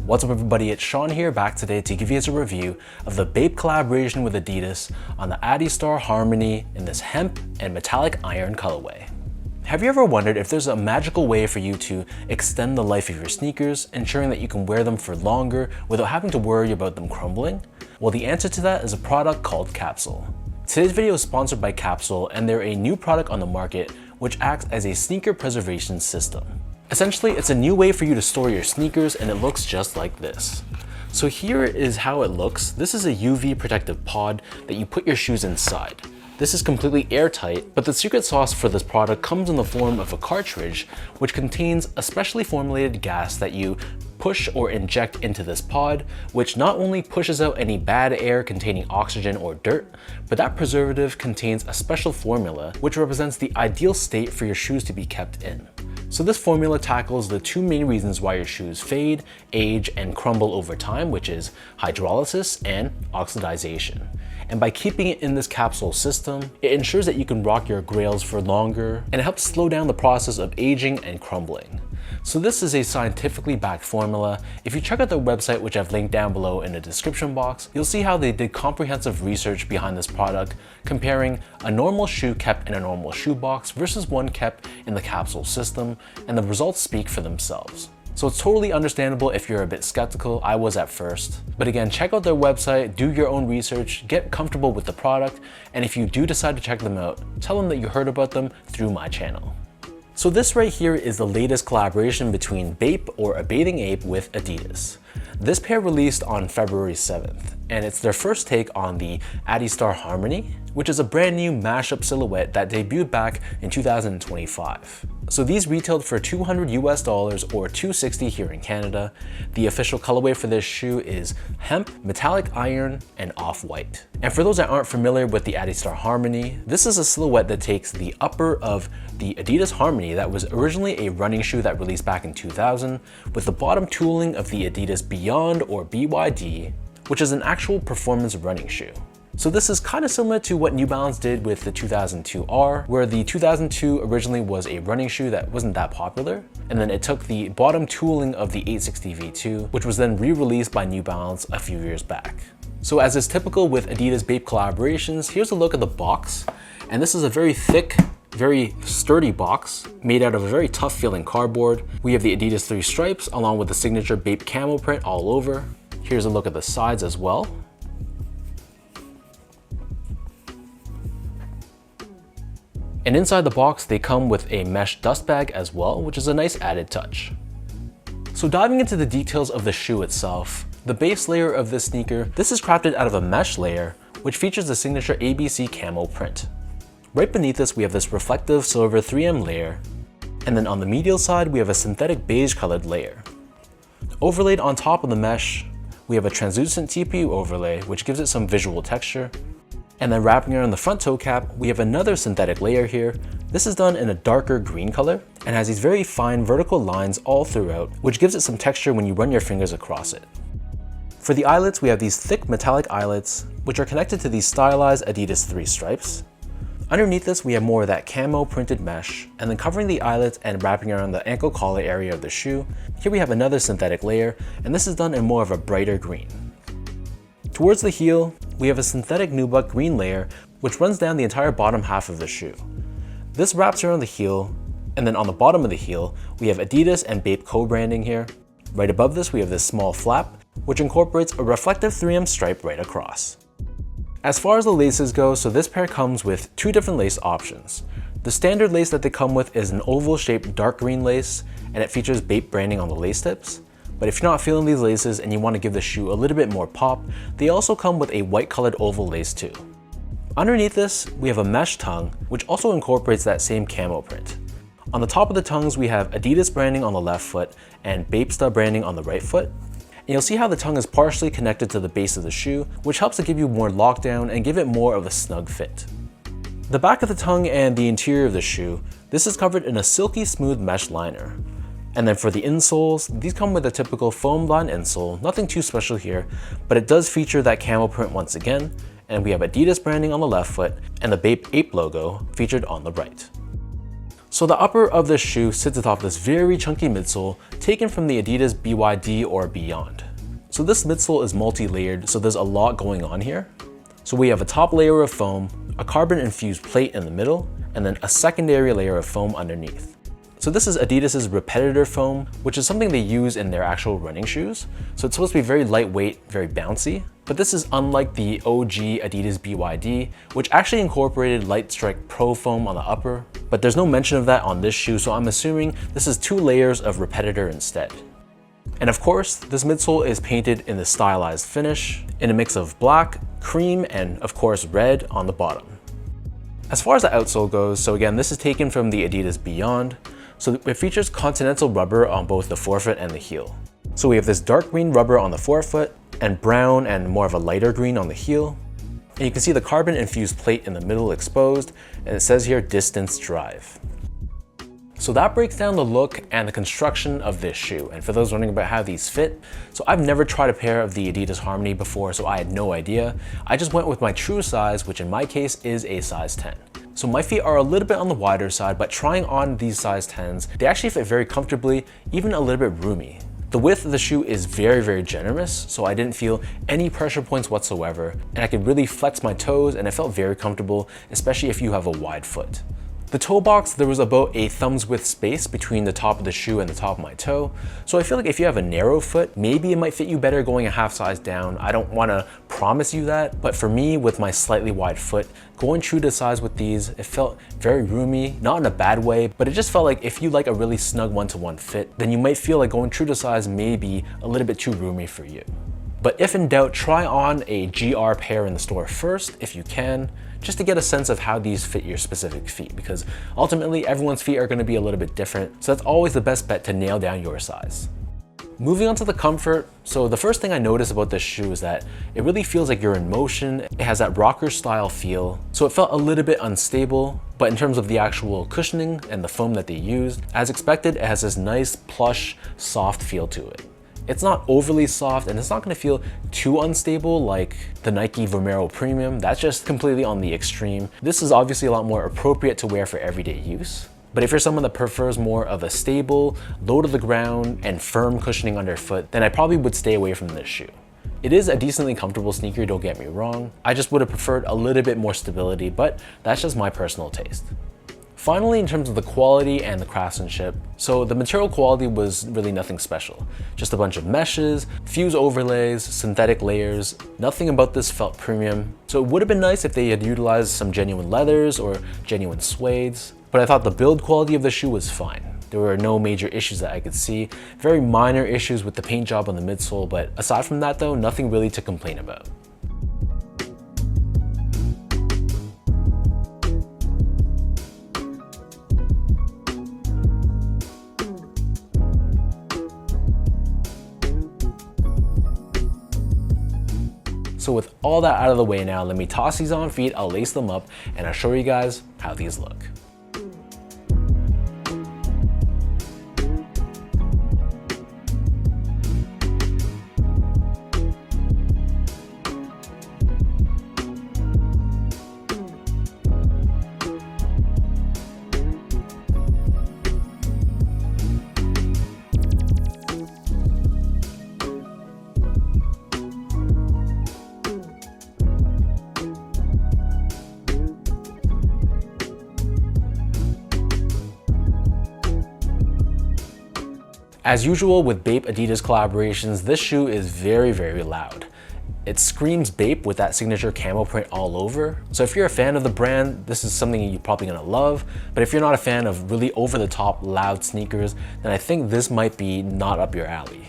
What's up everybody, it's Sean here, back today to give you guys a review of the Bape collaboration with Adidas on the Adistar HRMY in this hemp and metallic iron colorway. Have you ever wondered if there's a magical way for you to extend the life of your sneakers, ensuring that you can wear them for longer without having to worry about them crumbling? Well, the answer to that is a product called Capsule. Today's video is sponsored by Capsule, and they're a new product on the market which acts as a sneaker preservation system. Essentially, it's a new way for you to store your sneakers, and it looks just like this. So here is how it looks. This is a UV protective pod that you put your shoes inside. This is completely airtight, but the secret sauce for this product comes in the form of a cartridge, which contains a specially formulated gas that you push or inject into this pod, which not only pushes out any bad air containing oxygen or dirt, but that preservative contains a special formula which represents the ideal state for your shoes to be kept in. So this formula tackles the two main reasons why your shoes fade, age, and crumble over time, which is hydrolysis and oxidization. And by keeping it in this capsule system, it ensures that you can rock your grails for longer, and it helps slow down the process of aging and crumbling. So this is a scientifically backed formula. If you check out their website, which I've linked down below in the description box, you'll see how they did comprehensive research behind this product, comparing a normal shoe kept in a normal shoe box versus one kept in the capsule system, and the results speak for themselves. So it's totally understandable if you're a bit skeptical. I was at first. But again, check out their website, do your own research, get comfortable with the product, and if you do decide to check them out, tell them that you heard about them through my channel. So this right here is the latest collaboration between Bape, or a bathing ape, with Adidas. This pair released on February 7th, and it's their first take on the Adistar HRMY, which is a brand new mashup silhouette that debuted back in 2025. So these retailed for $200 US or $260 here in Canada. The official colorway for this shoe is hemp, metallic iron, and off-white. And for those that aren't familiar with the Adistar HRMY, this is a silhouette that takes the upper of the Adidas HRMY that was originally a running shoe that released back in 2000, with the bottom tooling of the Adidas Beyond, or BYD, which is an actual performance running shoe. So this is kind of similar to what New Balance did with the 2002R, where the 2002 originally was a running shoe that wasn't that popular, and then it took the bottom tooling of the 860 V2, which was then re-released by New Balance a few years back. So as is typical with Adidas Bape collaborations, here's a look at the box, and this is a very thick, very sturdy box made out of a very tough feeling cardboard. We have the Adidas 3 stripes along with the signature Bape camo print all over. Here's a look at the sides as well. And inside the box, they come with a mesh dust bag as well, which is a nice added touch. So diving into the details of the shoe itself, the base layer of this sneaker, this is crafted out of a mesh layer, which features the signature ABC camo print. Right beneath this, we have this reflective silver 3M layer, and then on the medial side, we have a synthetic beige colored layer. Overlaid on top of the mesh, we have a translucent TPU overlay, which gives it some visual texture. And then wrapping around the front toe cap, we have another synthetic layer here. This is done in a darker green color and has these very fine vertical lines all throughout, which gives it some texture when you run your fingers across it. For the eyelets, we have these thick metallic eyelets, which are connected to these stylized Adidas 3 stripes. Underneath this, we have more of that camo printed mesh, and then covering the eyelets and wrapping around the ankle collar area of the shoe, here we have another synthetic layer, and this is done in more of a brighter green. Towards the heel, we have a synthetic nubuck green layer, which runs down the entire bottom half of the shoe. This wraps around the heel, and then on the bottom of the heel, we have Adidas and Bape co-branding here. Right above this, we have this small flap, which incorporates a reflective 3M stripe right across. As far as the laces go, so this pair comes with two different lace options. The standard lace that they come with is an oval-shaped dark green lace, and it features Bape branding on the lace tips. But if you're not feeling these laces and you want to give the shoe a little bit more pop, they also come with a white colored oval lace too. Underneath this, we have a mesh tongue, which also incorporates that same camo print. On the top of the tongues, we have Adidas branding on the left foot and Bapestar branding on the right foot. And you'll see how the tongue is partially connected to the base of the shoe, which helps to give you more lockdown and give it more of a snug fit. The back of the tongue and the interior of the shoe, this is covered in a silky smooth mesh liner. And then for the insoles, these come with a typical foam-lined insole, nothing too special here, but it does feature that camo print once again, and we have Adidas branding on the left foot and the Bape Ape logo featured on the right. So the upper of this shoe sits atop this very chunky midsole taken from the Adidas BYD or Beyond. So this midsole is multi-layered, so there's a lot going on here. So we have a top layer of foam, a carbon infused plate in the middle, and then a secondary layer of foam underneath. So this is Adidas's repetitor foam, which is something they use in their actual running shoes. So it's supposed to be very lightweight, very bouncy, but this is unlike the OG Adidas BYD, which actually incorporated Light Strike Pro foam on the upper, but there's no mention of that on this shoe, so I'm assuming this is 2 layers of repetitor instead. And of course, this midsole is painted in the stylized finish in a mix of black, cream, and of course red on the bottom. As far as the outsole goes, so again, this is taken from the Adidas Beyond. So it features continental rubber on both the forefoot and the heel. So we have this dark green rubber on the forefoot and brown and more of a lighter green on the heel. And you can see the carbon infused plate in the middle exposed, and it says here distance drive. So that breaks down the look and the construction of this shoe. And for those wondering about how these fit, so I've never tried a pair of the Adidas HRMY before, so I had no idea. I just went with my true size, which in my case is a size 10. So my feet are a little bit on the wider side, but trying on these size 10s, they actually fit very comfortably, even a little bit roomy. The width of the shoe is very, very generous, so I didn't feel any pressure points whatsoever, and I could really flex my toes, and it felt very comfortable, especially if you have a wide foot. The toe box, there was about a thumb's width space between the top of the shoe and the top of my toe. So I feel like if you have a narrow foot, maybe it might fit you better going a half size down. I don't want to promise you that, but for me, with my slightly wide foot, going true to size with these, it felt very roomy, not in a bad way, but it just felt like if you like a really snug one-to-one fit, then you might feel like going true to size may be a little bit too roomy for you. But if in doubt, try on a GR pair in the store first, if you can, just to get a sense of how these fit your specific feet, because ultimately everyone's feet are going to be a little bit different, so that's always the best bet to nail down your size. Moving on to the comfort, so the first thing I noticed about this shoe is that it really feels like you're in motion. It has that rocker style feel, so it felt a little bit unstable, but in terms of the actual cushioning and the foam that they used, as expected, it has this nice plush, soft feel to it. It's not overly soft, and it's not going to feel too unstable like the Nike Vomero Premium. That's just completely on the extreme. This is obviously a lot more appropriate to wear for everyday use. But if you're someone that prefers more of a stable, low to the ground, and firm cushioning underfoot, then I probably would stay away from this shoe. It is a decently comfortable sneaker, don't get me wrong. I just would have preferred a little bit more stability, but that's just my personal taste. Finally, in terms of the quality and the craftsmanship, so the material quality was really nothing special. Just a bunch of meshes, fuse overlays, synthetic layers. Nothing about this felt premium. So it would have been nice if they had utilized some genuine leathers or genuine suedes, but I thought the build quality of the shoe was fine. There were no major issues that I could see. Very minor issues with the paint job on the midsole, but aside from that though, nothing really to complain about. So with all that out of the way now, let me toss these on feet, I'll lace them up, and I'll show you guys how these look. As usual with Bape Adidas collaborations, this shoe is very, very loud. It screams Bape with that signature camo print all over. So if you're a fan of the brand, this is something you're probably gonna love. But if you're not a fan of really over-the-top loud sneakers, then I think this might be not up your alley.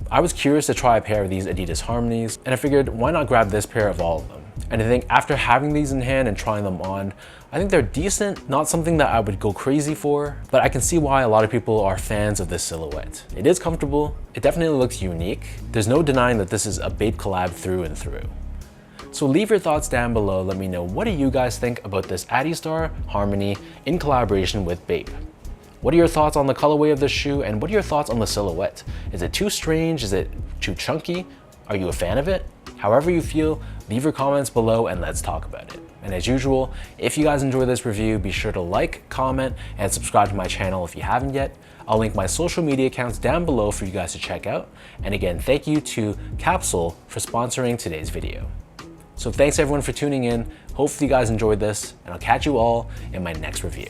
I was curious to try a pair of these Adidas HRMYs, and I figured why not grab this pair of all of them. And I think after having these in hand and trying them on, I think they're decent, not something that I would go crazy for, but I can see why a lot of people are fans of this silhouette. It is comfortable, it definitely looks unique. There's no denying that this is a Bape collab through and through. So leave your thoughts down below, let me know what do you guys think about this Adistar HRMY in collaboration with Bape. What are your thoughts on the colorway of this shoe, and what are your thoughts on the silhouette? Is it too strange? Is it too chunky? Are you a fan of it? However you feel, leave your comments below and let's talk about it. And as usual, if you guys enjoy this review, be sure to like, comment, and subscribe to my channel if you haven't yet. I'll link my social media accounts down below for you guys to check out. And again, thank you to Capsule for sponsoring today's video. So thanks everyone for tuning in. Hopefully you guys enjoyed this, and I'll catch you all in my next review.